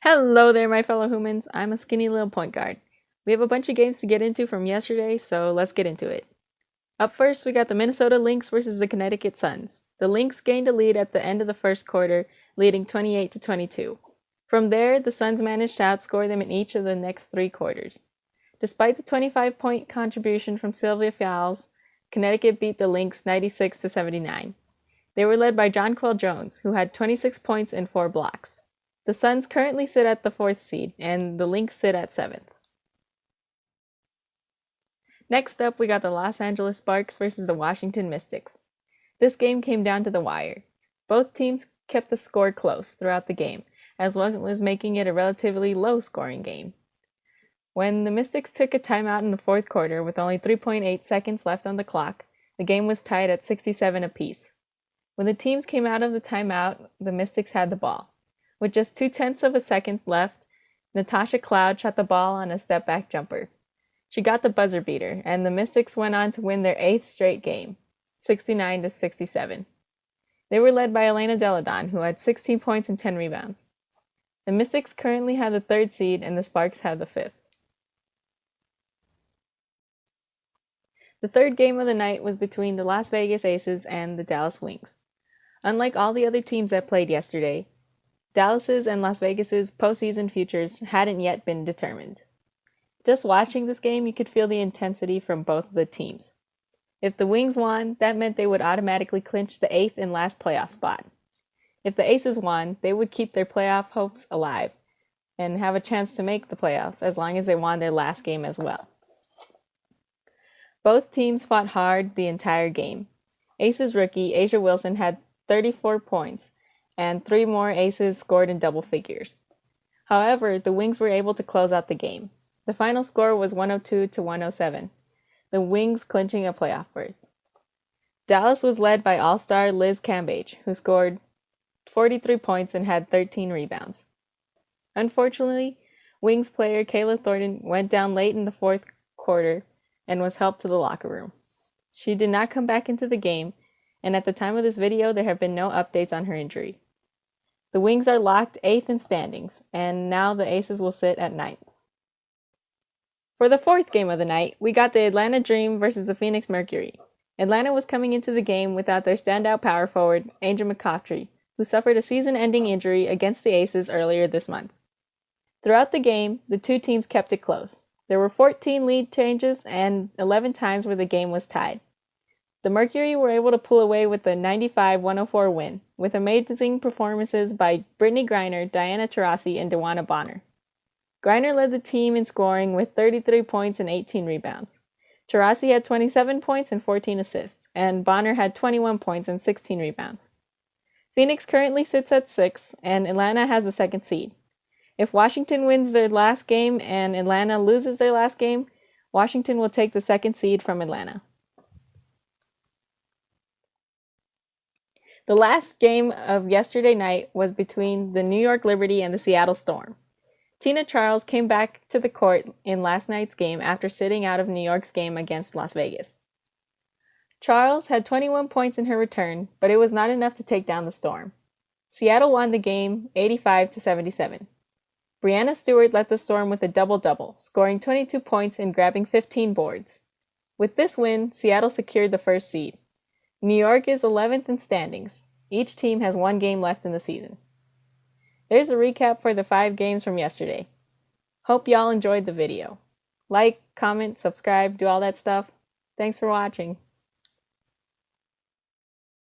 Hello there, my fellow humans. I'm a skinny little point guard. We have a bunch of games to get into from yesterday, so let's get into it. Up first, we got the Minnesota Lynx versus the Connecticut Suns. The Lynx gained a lead at the end of the first quarter, leading 28-22. From there, the Suns managed to outscore them in each of the next three quarters. Despite the 25-point contribution from Sylvia Fowles, Connecticut beat the Lynx 96-79. They were led by Jonquel Jones, who had 26 points and 4 blocks. The Suns currently sit at the 4th seed, and the Lynx sit at 7th. Next up, we got the Los Angeles Sparks versus the Washington Mystics. This game came down to the wire. Both teams kept the score close throughout the game, as well as making it a relatively low-scoring game. When the Mystics took a timeout in the fourth quarter with only 3.8 seconds left on the clock, the game was tied at 67 apiece. When the teams came out of the timeout, the Mystics had the ball. With just 0.2 of a second left, Natasha Cloud shot the ball on a step-back jumper. She got the buzzer beater, and the Mystics went on to win their 8th straight game, 69-67. They were led by Elena Deladon, who had 16 points and 10 rebounds. The Mystics currently have the 3rd seed, and the Sparks have the 5th. The third game of the night was between the Las Vegas Aces and the Dallas Wings. Unlike all the other teams that played yesterday, Dallas's and Las Vegas's postseason futures hadn't yet been determined. Just watching this game, you could feel the intensity from both of the teams. If the Wings won, that meant they would automatically clinch the 8th and last playoff spot. If the Aces won, they would keep their playoff hopes alive and have a chance to make the playoffs as long as they won their last game as well. Both teams fought hard the entire game. Aces rookie A'ja Wilson had 34 points, and 3 more Aces scored in double figures. However, the Wings were able to close out the game. The final score was 102-107, the Wings clinching a playoff berth. Dallas was led by all-star Liz Cambage, who scored 43 points and had 13 rebounds. Unfortunately, Wings player Kayla Thornton went down late in the fourth quarter and was helped to the locker room. She did not come back into the game, and at the time of this video, there have been no updates on her injury. The Wings are locked 8th in standings, and now the Aces will sit at 9th. For the fourth game of the night, we got the Atlanta Dream versus the Phoenix Mercury. Atlanta was coming into the game without their standout power forward, Angel McCoughtry, who suffered a season-ending injury against the Aces earlier this month. Throughout the game, the two teams kept it close. There were 14 lead changes and 11 times where the game was tied. The Mercury were able to pull away with a 95-104 win, with amazing performances by Brittany Griner, Diana Taurasi, and Dewana Bonner. Griner led the team in scoring with 33 points and 18 rebounds. Taurasi had 27 points and 14 assists, and Bonner had 21 points and 16 rebounds. Phoenix currently sits at 6, and Atlanta has the 2nd seed. If Washington wins their last game and Atlanta loses their last game, Washington will take the 2nd seed from Atlanta. The last game of yesterday night was between the New York Liberty and the Seattle Storm. Tina Charles came back to the court in last night's game after sitting out of New York's game against Las Vegas. Charles had 21 points in her return, but it was not enough to take down the Storm. Seattle won the game 85-77. Brianna Stewart led the Storm with a double-double, scoring 22 points and grabbing 15 boards. With this win, Seattle secured the 1st seed. New York is 11th in standings. Each team has 1 game left in the season. There's a recap for the 5 games from yesterday. Hope y'all enjoyed the video. Like, comment, subscribe, do all that stuff. Thanks for watching.